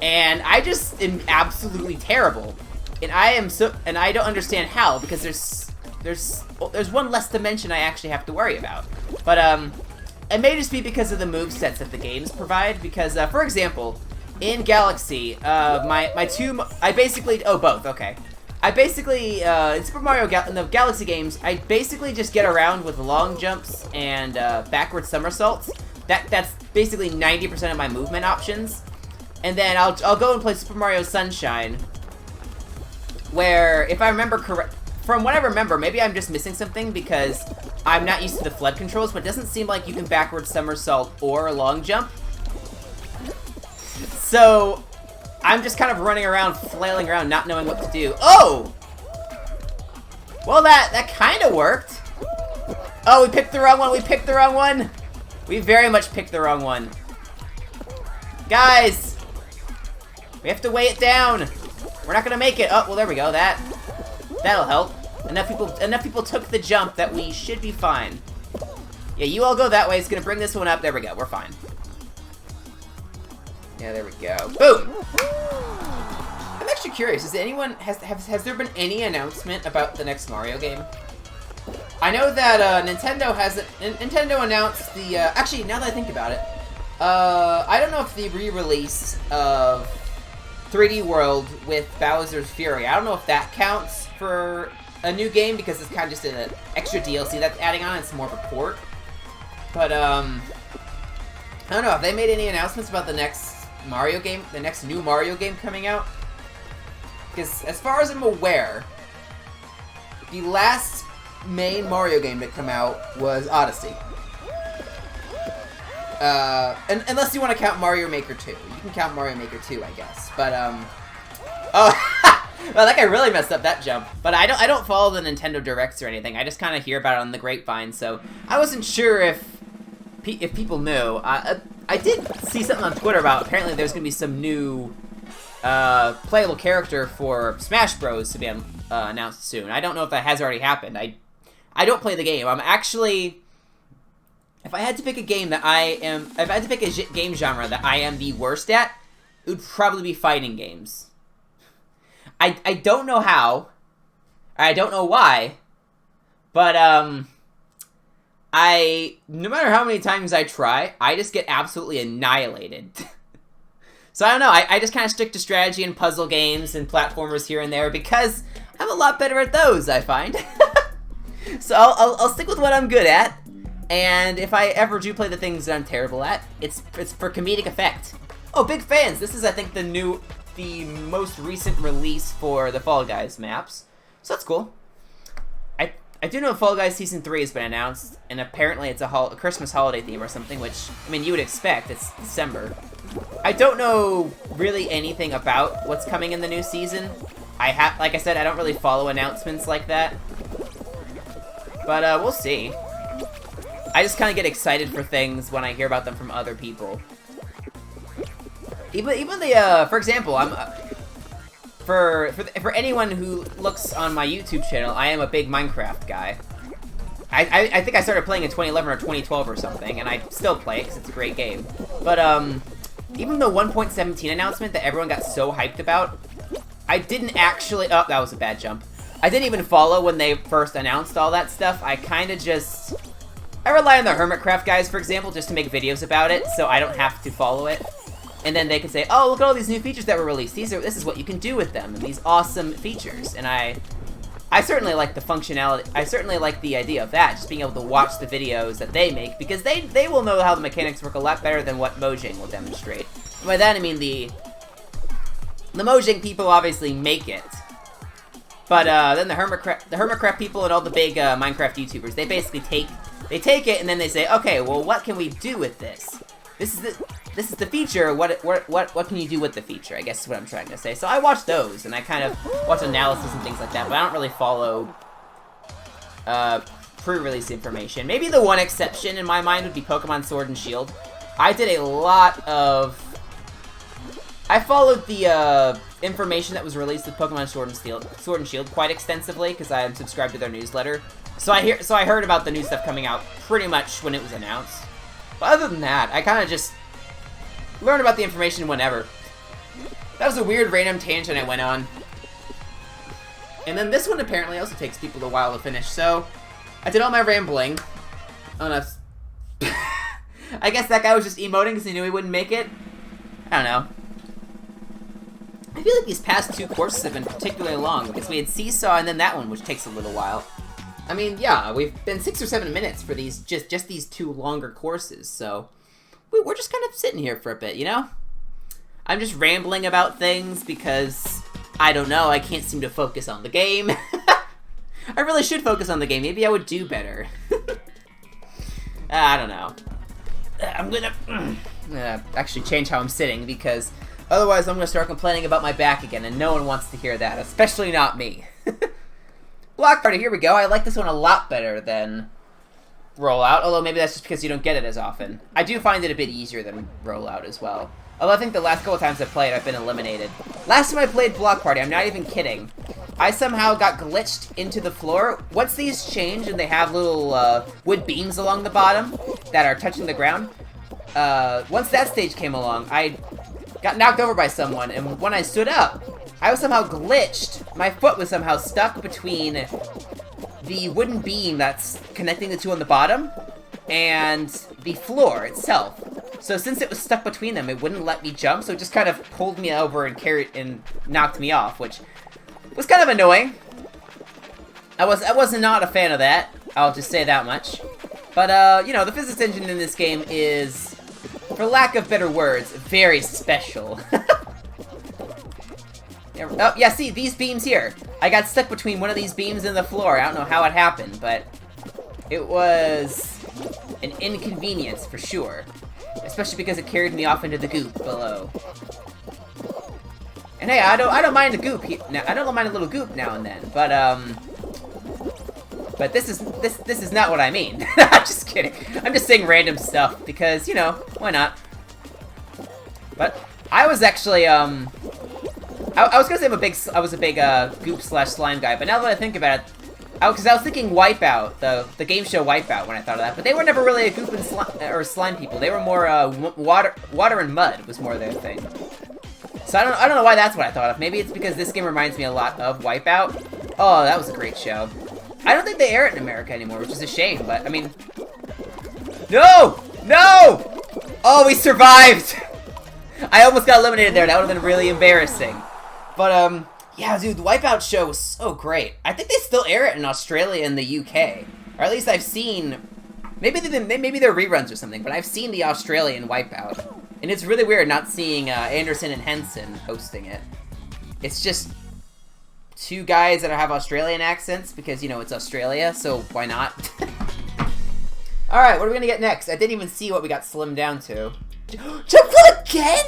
And I just am absolutely terrible. And I don't understand how, because there's one less dimension I actually have to worry about. But it may just be because of the movesets that the games provide. Because for example, in Galaxy, both, okay. In Super Mario in the Galaxy games, I basically just get around with long jumps and backward somersaults. That's basically 90% of my movement options. And then I'll go and play Super Mario Sunshine, where, if I remember correct, from what I remember, maybe I'm just missing something because I'm not used to the flood controls, but it doesn't seem like you can backward somersault or long jump. So, I'm just kind of running around, flailing around, not knowing what to do. Oh! Well, that kind of worked. Oh, we picked the wrong one, We very much picked the wrong one. Guys! We have to weigh it down. We're not gonna make it. Oh, well, there we go. That'll help. Enough people took the jump that we should be fine. Yeah, you all go that way. It's gonna bring this one up. There we go. We're fine. Yeah, there we go. Boom! I'm actually curious. Has there been any announcement about the next Mario game? I know that Nintendo announced the. Actually, now that I think about it, I don't know if the re-release of 3D World with Bowser's Fury, I don't know if that counts for a new game because it's kind of just an extra DLC that's adding on. It's more of a port. But I don't know. Have they made any announcements about the next Mario game, the next new Mario game coming out? Because as far as I'm aware, the last main Mario game to come out was Odyssey. And unless you want to count Mario Maker 2. You can count Mario Maker 2, I guess. But, oh, well, that guy really messed up that jump. But I don't follow the Nintendo Directs or anything. I just kind of hear about it on the grapevine, so I wasn't sure if people knew. I did see something on Twitter about apparently there's going to be some new playable character for Smash Bros. To be announced soon. I don't know if that has already happened. I don't play the game. I'm actually... If I had to pick a game that if I had to pick a game genre that I am the worst at, it would probably be fighting games. I don't know how. I don't know why. But, no matter how many times I try, I just get absolutely annihilated. So I don't know, I just kind of stick to strategy and puzzle games and platformers here and there because I'm a lot better at those, I find. So I'll stick with what I'm good at. And if I ever do play the things that I'm terrible at, it's for comedic effect. Oh, big fans! This is, I think, the most recent release for the Fall Guys maps. So that's cool. I do know Fall Guys Season 3 has been announced, and apparently it's a Christmas holiday theme or something, which, I mean, you would expect. It's December. I don't know really anything about what's coming in the new season. Like I said, I don't really follow announcements like that. But, we'll see. I just kind of get excited for things when I hear about them from other people. Even the, for example, for anyone who looks on my YouTube channel, I am a big Minecraft guy. I think I started playing in 2011 or 2012 or something, and I still play it because it's a great game. But, even the 1.17 announcement that everyone got so hyped about, I didn't actually... Oh, that was a bad jump. I didn't even follow when they first announced all that stuff. I kind of just... I rely on the Hermitcraft guys, for example, just to make videos about it, so I don't have to follow it. And then they can say, oh, look at all these new features that were released. This is what you can do with them, and these awesome features. And I certainly like the functionality. I certainly like the idea of that, just being able to watch the videos that they make, because they will know how the mechanics work a lot better than what Mojang will demonstrate. And by that, I mean the Mojang people obviously make it. But then the Hermitcraft people and all the big Minecraft YouTubers, they basically take it and then they say, okay, well, what can we do with this? This is the feature. What can you do with the feature? I guess is what I'm trying to say. So I watch those and I kind of watch analysis and things like that, but I don't really follow pre-release information. Maybe the one exception in my mind would be Pokemon Sword and Shield. I did a lot of... I followed the information that was released with Pokemon Sword and Shield quite extensively because I am subscribed to their newsletter. So I heard about the new stuff coming out pretty much when it was announced. But other than that, I kind of just learned about the information whenever. That was a weird random tangent I went on. And then this one apparently also takes people a while to finish, so I did all my rambling. Oh no. I guess that guy was just emoting because he knew he wouldn't make it. I don't know. I feel like these past two courses have been particularly long, because we had Seesaw and then that one, which takes a little while. I mean, yeah, we've been 6 or 7 minutes for these, just these two longer courses, so we're just kind of sitting here for a bit, you know? I'm just rambling about things because, I don't know, I can't seem to focus on the game. I really should focus on the game, maybe I would do better. I don't know. I'm gonna actually change how I'm sitting, because otherwise I'm gonna start complaining about my back again, and no one wants to hear that, especially not me. Block Party, here we go. I like this one a lot better than Rollout, although maybe that's just because you don't get it as often. I do find it a bit easier than Rollout as well. Although I think the last couple times I've played, I've been eliminated. Last time I played Block Party, I'm not even kidding, I somehow got glitched into the floor. Once these change and they have little wood beams along the bottom that are touching the ground, once that stage came along, I got knocked over by someone, and when I stood up, I was somehow glitched. My foot was somehow stuck between the wooden beam that's connecting the two on the bottom and the floor itself. So since it was stuck between them, it wouldn't let me jump, so it just kind of pulled me over and knocked me off, which was kind of annoying. I was not a fan of that, I'll just say that much. But, you know, the physics engine in this game is, for lack of better words, very special. Oh, yeah, see, these beams here. I got stuck between one of these beams and the floor. I don't know how it happened, but it was an inconvenience for sure. Especially because it carried me off into the goop below. And hey, I don't mind the goop. I don't mind a little goop now and then, but this is not what I mean. I'm just kidding. I'm just saying random stuff because, you know, why not? But I was actually I was gonna say I was a big goop slash slime guy, but now that I think about it, because I was thinking Wipeout, the game show Wipeout when I thought of that, but they were never really a goop and slime people. They were more water and mud was more their thing. So I don't know why that's what I thought of. Maybe it's because this game reminds me a lot of Wipeout. Oh, that was a great show. I don't think they air it in America anymore, which is a shame. But I mean, no, no! Oh, we survived. I almost got eliminated there. That would have been really embarrassing. But yeah, dude, the Wipeout show was so great. I think they still air it in Australia and the UK, or at least I've seen. Maybe they're reruns or something, but I've seen the Australian Wipeout, and it's really weird not seeing Anderson and Henson hosting it. It's just two guys that have Australian accents because, you know, it's Australia, so why not? All right, what are we gonna get next? I didn't even see what we got slimmed down to. Jump club again?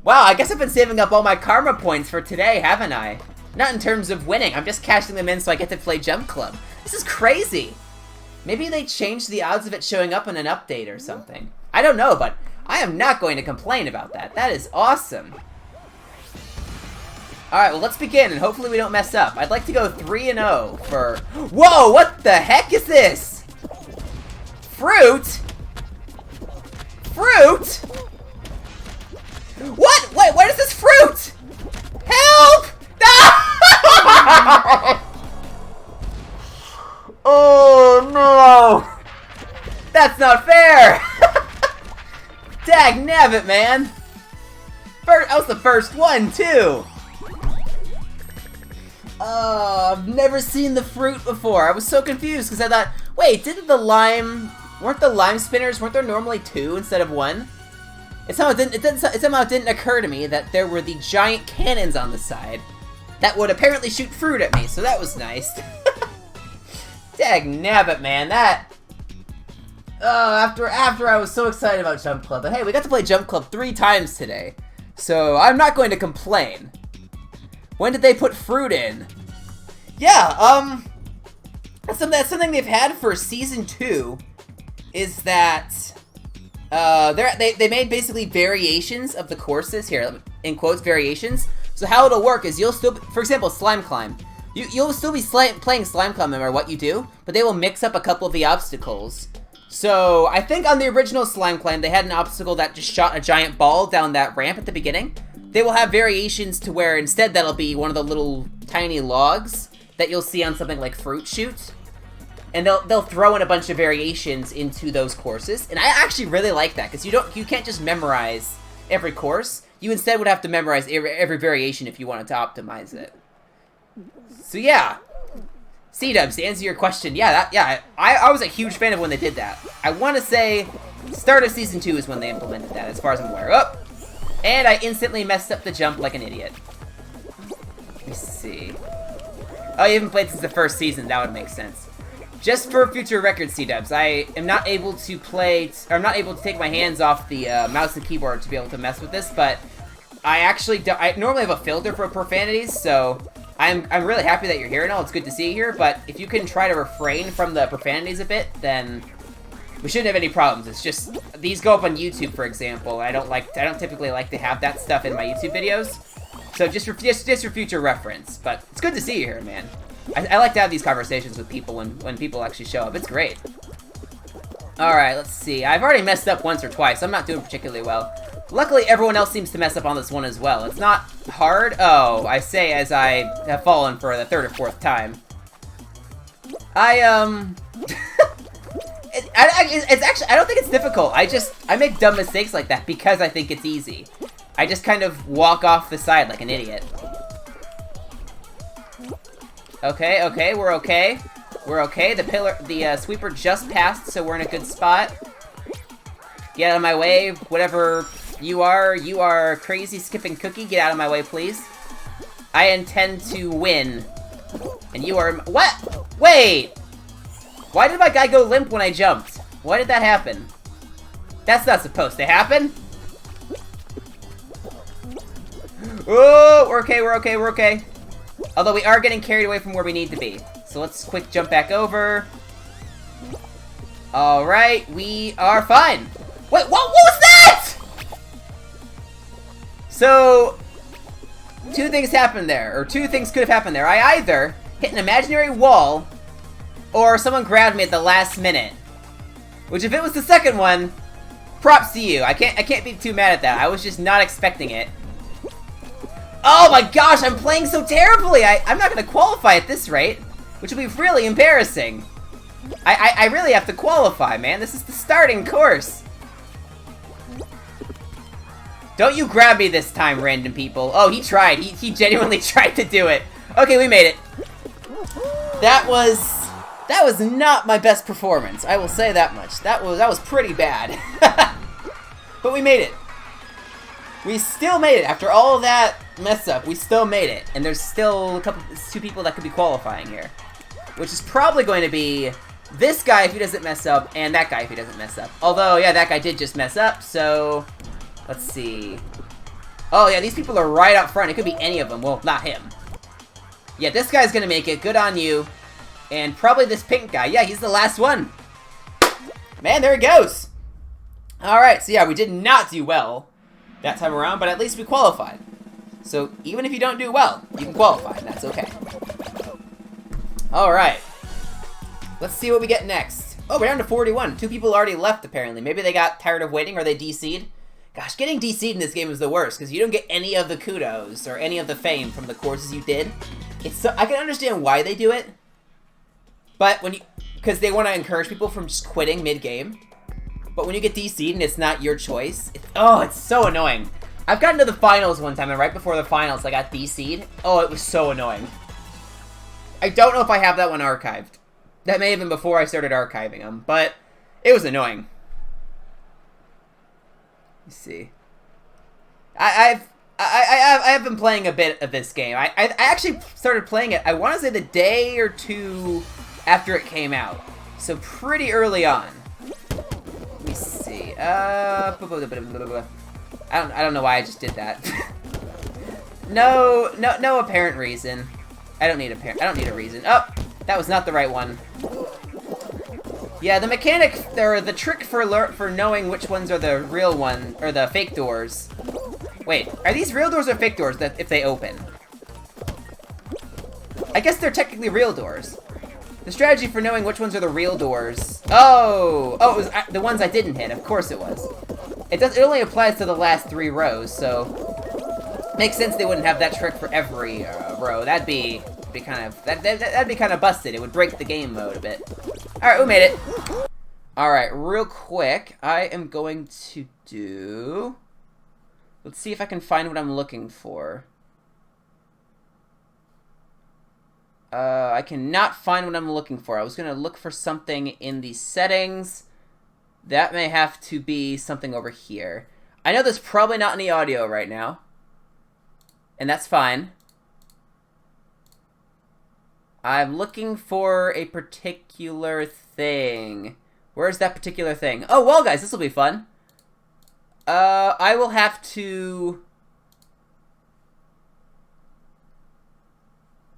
Wow, I guess I've been saving up all my karma points for today, haven't I? Not in terms of winning, I'm just cashing them in so I get to play Jump Club. This is crazy! Maybe they changed the odds of it showing up in an update or something. I don't know, but I am not going to complain about that. That is awesome. Alright, well, let's begin, and hopefully we don't mess up. I'd like to go 3-0 for... Whoa, what the heck is this? Fruit? Fruit? What? Wait, what is this fruit? Help! No! Oh, no! That's not fair! Dag nabbit, man! That was the first one, too! Oh, I've never seen the fruit before. I was so confused because I thought, wait, weren't the lime spinners, weren't there normally 2 instead of 1? It somehow didn't occur to me that there were the giant cannons on the side that would apparently shoot fruit at me, so that was nice. Dag nabbit, man, that... after I was so excited about Jump Club, but hey, we got to play Jump Club 3 times today, so I'm not going to complain. When did they put fruit in? Yeah, that's something they've had for Season 2, is that, they made basically variations of the courses, here, in quotes, variations. So how it'll work is you'll still, for example, Slime Climb. You'll still be playing Slime Climb no matter what you do, but they will mix up a couple of the obstacles. So, I think on the original Slime Climb, they had an obstacle that just shot a giant ball down that ramp at the beginning. They will have variations to where instead that'll be one of the little tiny logs that you'll see on something like Fruit Shoot. And they'll throw in a bunch of variations into those courses. And I actually really like that, because you can't just memorize every course. You instead would have to memorize every variation if you wanted to optimize it. So yeah. C-Dubs, to answer your question, yeah, I was a huge fan of when they did that. I want to say start of Season 2 is when they implemented that, as far as I'm aware. Oh! And I instantly messed up the jump like an idiot. Let me see. Oh, you haven't played since the first season, that would make sense. Just for future record, C-Dubs, I am not able to play, or I'm not able to take my hands off the mouse and keyboard to be able to mess with this, but I normally have a filter for profanities, so I'm really happy that you're here and all. It's good to see you here, but if you can try to refrain from the profanities a bit, then we shouldn't have any problems. It's just, these go up on YouTube, for example. I don't typically like to have that stuff in my YouTube videos. So just for future reference. But it's good to see you here, man. I like to have these conversations with people when people actually show up. It's great. Alright, let's see. I've already messed up once or twice. I'm not doing particularly well. Luckily, everyone else seems to mess up on this one as well. It's not hard. Oh, I say as I have fallen for the 3rd or 4th time. It's actually, I don't think it's difficult. I make dumb mistakes like that because I think it's easy. I just kind of walk off the side like an idiot. Okay, we're okay. We're okay. The sweeper just passed, so we're in a good spot. Get out of my way, whatever you are crazy skipping cookie. Get out of my way, please. I intend to win. And you are, what? Wait! Why did my guy go limp when I jumped? Why did that happen? That's not supposed to happen. Oh, we're okay. Although we are getting carried away from where we need to be. So let's quick jump back over. Alright, we are fine. Wait, what was that? So, two things happened there, or two things could have happened there. I either hit an imaginary wall, or someone grabbed me at the last minute. Which, if it was the second one, props to you. I can't be too mad at that. I was just not expecting it. Oh my gosh, I'm playing so terribly! I'm not gonna qualify at this rate, which will be really embarrassing. I really have to qualify, man. This is the starting course. Don't you grab me this time, random people. Oh, he tried. He genuinely tried to do it. Okay, we made it. That was not my best performance. I will say that much. That was pretty bad. But we made it. We still made it. After all of that mess up, we still made it. And there's still two people that could be qualifying here. Which is probably going to be this guy if he doesn't mess up, and that guy if he doesn't mess up. Although, yeah, that guy did just mess up, so... Let's see. Oh, yeah, these people are right up front. It could be any of them. Well, not him. Yeah, this guy's gonna make it. Good on you. And probably this pink guy. Yeah, he's the last one. Man, there he goes. Alright, so yeah, we did not do well that time around, but at least we qualified. So, even if you don't do well, you can qualify, and that's okay. Alright. Let's see what we get next. Oh, we're down to 41. Two people already left, apparently. Maybe they got tired of waiting, or they DC'd. Gosh, getting DC'd in this game is the worst, because you don't get any of the kudos, or any of the fame from the courses you did. It's so, I can understand why they do it, but when you... Because they want to encourage people from just quitting mid-game. But when you get DC'd and it's not your choice, it's so annoying. I've gotten to the finals one time, and right before the finals, I got DC'd. Oh, it was so annoying. I don't know if I have that one archived. That may have been before I started archiving them, but it was annoying. Let's see. I have been playing a bit of this game. I actually started playing it, I want to say the day or two after it came out. So pretty early on. Let me see. I don't know why I just did that. No apparent reason. I don't need a reason. Oh, that was not the right one. Yeah, the mechanic, or the trick for knowing which ones are the real one, or the fake doors. Wait, are these real doors or fake doors that if they open? I guess they're technically real doors. The strategy for knowing which ones are the real doors. Oh, it was the ones I didn't hit. Of course it was. It only applies to the last 3 rows, so makes sense they wouldn't have that trick for every row. That'd be kind of busted. It would break the game mode a bit. All right, we made it. All right, real quick, I am going to do. Let's see if I can find what I'm looking for. I cannot find what I'm looking for. I was going to look for something in the settings. That may have to be something over here. I know there's probably not any audio right now. And that's fine. I'm looking for a particular thing. Where's that particular thing? Oh, well, guys, this will be fun. I will have to...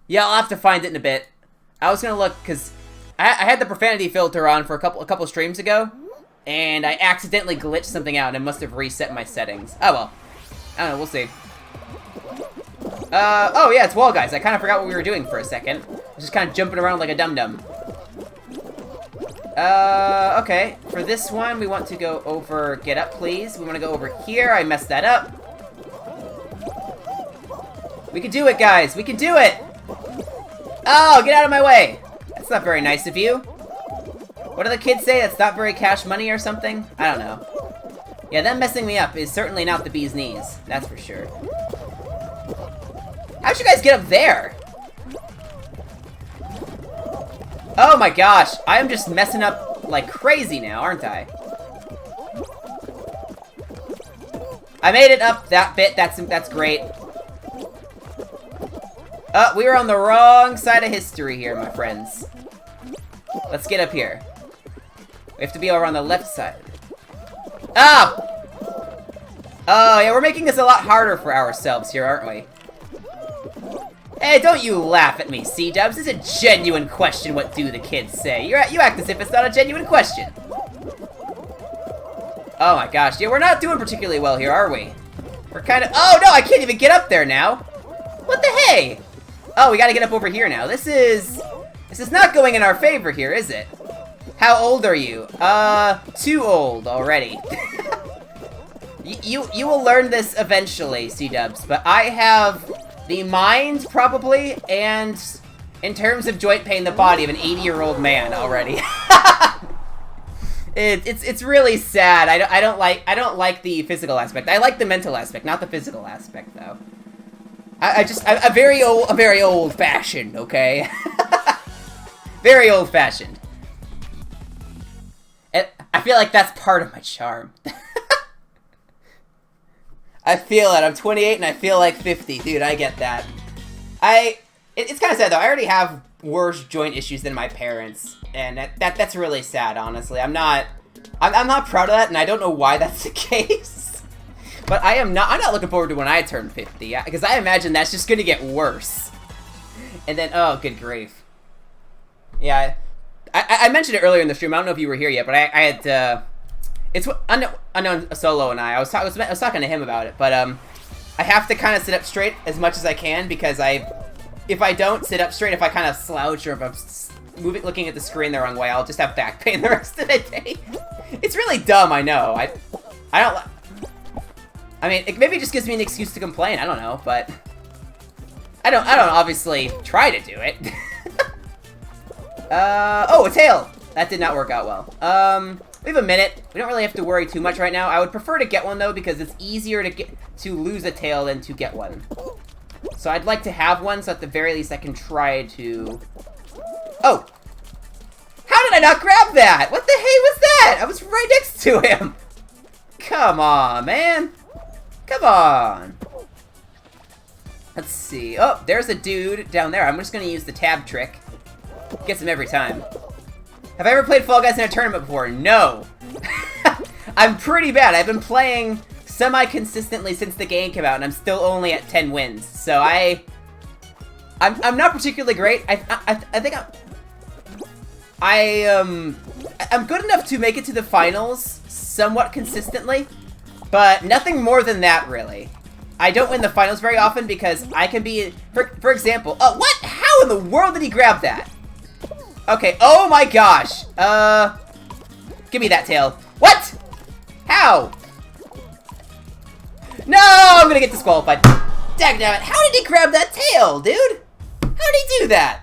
Yeah, I'll have to find it in a bit. I was gonna look, because I had the profanity filter on for a couple streams ago, and I accidentally glitched something out, and it must have reset my settings. Oh, well. I don't know, we'll see. Oh, yeah, it's wall guys. I kind of forgot what we were doing for a second. Just kind of jumping around like a dum-dum. Okay. For this one, we want to go over... Get up, please. We want to go over here. I messed that up. We can do it, guys. We can do it! Oh, get out of my way! That's not very nice of you. What do the kids say? That's not very cash money or something? I don't know. Yeah, them messing me up is certainly not the bee's knees. That's for sure. How'd you guys get up there? Oh my gosh, I am just messing up like crazy now, aren't I? I made it up that bit, that's great. We were on the wrong side of history here, my friends. Let's get up here. We have to be over on the left side. Ah! Oh, yeah, we're making this a lot harder for ourselves here, aren't we? Hey, don't you laugh at me, C-dubs. It's a genuine question, what do the kids say? You act as if it's not a genuine question. Oh my gosh, yeah, we're not doing particularly well here, are we? We're kind of... Oh, no, I can't even get up there now. What the hey? Oh, we gotta get up over here now. This is not going in our favor here, is it? How old are you? Too old already. You will learn this eventually, C-dubs, but I have the mind, probably, and in terms of joint pain, the body of an 80-year-old man already. It's really sad. I don't like the physical aspect. I like the mental aspect, not the physical aspect, though. I'm very old-fashioned, okay? Very old-fashioned. I feel like that's part of my charm. I feel it. I'm 28 and I feel like 50. Dude, I get that. It's kind of sad, though. I already have worse joint issues than my parents. And that's really sad, honestly. I'm not proud of that, and I don't know why that's the case. But I'm not looking forward to when I turn 50. Because I imagine that's just going to get worse. And then, oh, good grief. Yeah, I mentioned it earlier in the stream. I don't know if you were here yet, but I had, it's Unknown Solo and I was talking to him about it, but I have to kind of sit up straight as much as I can, because if I don't sit up straight, if I kind of slouch or if I'm looking at the screen the wrong way, I'll just have back pain the rest of the day. It's really dumb, I know. I mean, it maybe just gives me an excuse to complain. I don't know, but I don't obviously try to do it. Oh, a tail! That did not work out well. We have a minute. We don't really have to worry too much right now. I would prefer to get one, though, because it's easier to lose a tail than to get one. So I'd like to have one, so at the very least I can try to... Oh! How did I not grab that? What the hey was that? I was right next to him! Come on, man! Come on! Let's see. Oh, there's a dude down there. I'm just gonna use the tab trick. Gets him every time. Have I ever played Fall Guys in a tournament before? No. I'm pretty bad. I've been playing semi-consistently since the game came out, and I'm still only at 10 wins. So I'm not particularly great. I think I'm good enough to make it to the finals somewhat consistently, but nothing more than that, really. I don't win the finals very often because I can be, for example, oh, what? How in the world did he grab that? Okay, oh my gosh. Give me that tail. What? How? No, I'm gonna get disqualified. Dagnabbit, how did he grab that tail, dude? How did he do that?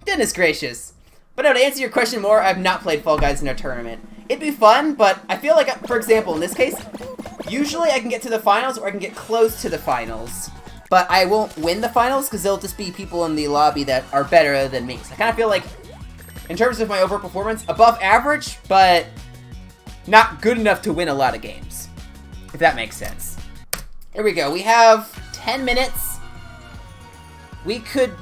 Goodness gracious. But no, to answer your question more, I've not played Fall Guys in a tournament. It'd be fun, but I feel like, for example, in this case, usually I can get to the finals or I can get close to the finals. But I won't win the finals because there'll just be people in the lobby that are better than me. So I kind of feel like, in terms of my overall performance, above average, but not good enough to win a lot of games. If that makes sense. Here we go. We have 10 minutes. We could...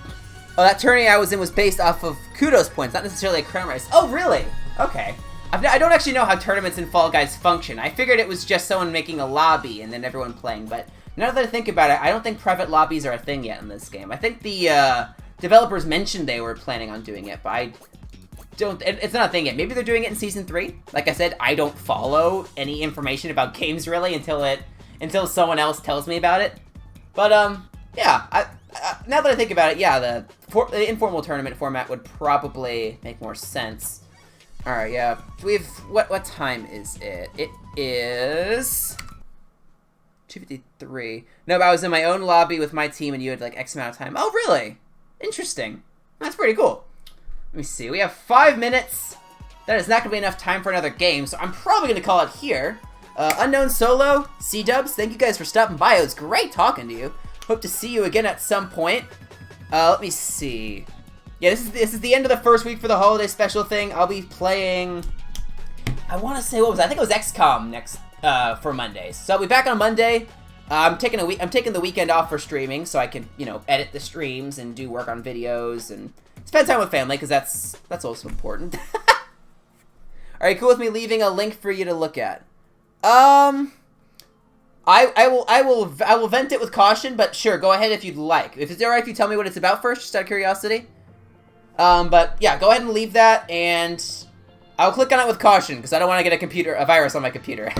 Oh, that tourney I was in was based off of kudos points, not necessarily a crown race. Oh, really? Okay. I don't actually know how tournaments in Fall Guys function. I figured it was just someone making a lobby and then everyone playing, but now that I think about it, I don't think private lobbies are a thing yet in this game. I think the developers mentioned they were planning on doing it, but it's not a thing yet. Maybe they're doing it in Season 3. Like I said, I don't follow any information about games, really, until someone else tells me about it. But, yeah, now that I think about it, yeah, the informal tournament format would probably make more sense. Alright, yeah. What time is it? It is 2:53. No, but I was in my own lobby with my team and you had, like, X amount of time. Oh, really? Interesting. That's pretty cool. Let me see. We have 5 minutes. That is not going to be enough time for another game, so I'm probably going to call it here. Unknown Solo, C-Dubs, thank you guys for stopping by. It was great talking to you. Hope to see you again at some point. Let me see. Yeah, this is the end of the first week for the holiday special thing. I'll be playing... I want to say, what was it? I think it was XCOM next for Mondays. So I'll be back on Monday. I'm taking the weekend off for streaming, so I can, you know, edit the streams and do work on videos and spend time with family, because that's also important. Are you cool with me leaving a link for you to look at? I will vent it with caution, but sure, go ahead if you'd like. If it's alright if you tell me what it's about first, just out of curiosity. But yeah, go ahead and leave that, and I'll click on it with caution, because I don't want to get a virus on my computer.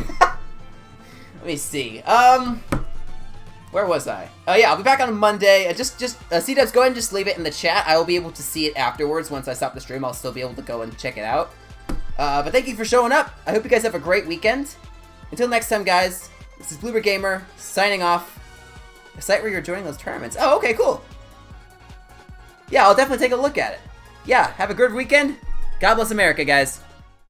Let me see. Where was I? Oh yeah, I'll be back on Monday. C-Dubs, go ahead and just leave it in the chat. I will be able to see it afterwards. Once I stop the stream, I'll still be able to go and check it out. But thank you for showing up. I hope you guys have a great weekend. Until next time, guys, this is Bloober Gamer, signing off. A site where you're joining those tournaments. Oh, okay, cool. Yeah, I'll definitely take a look at it. Yeah, have a good weekend. God bless America, guys.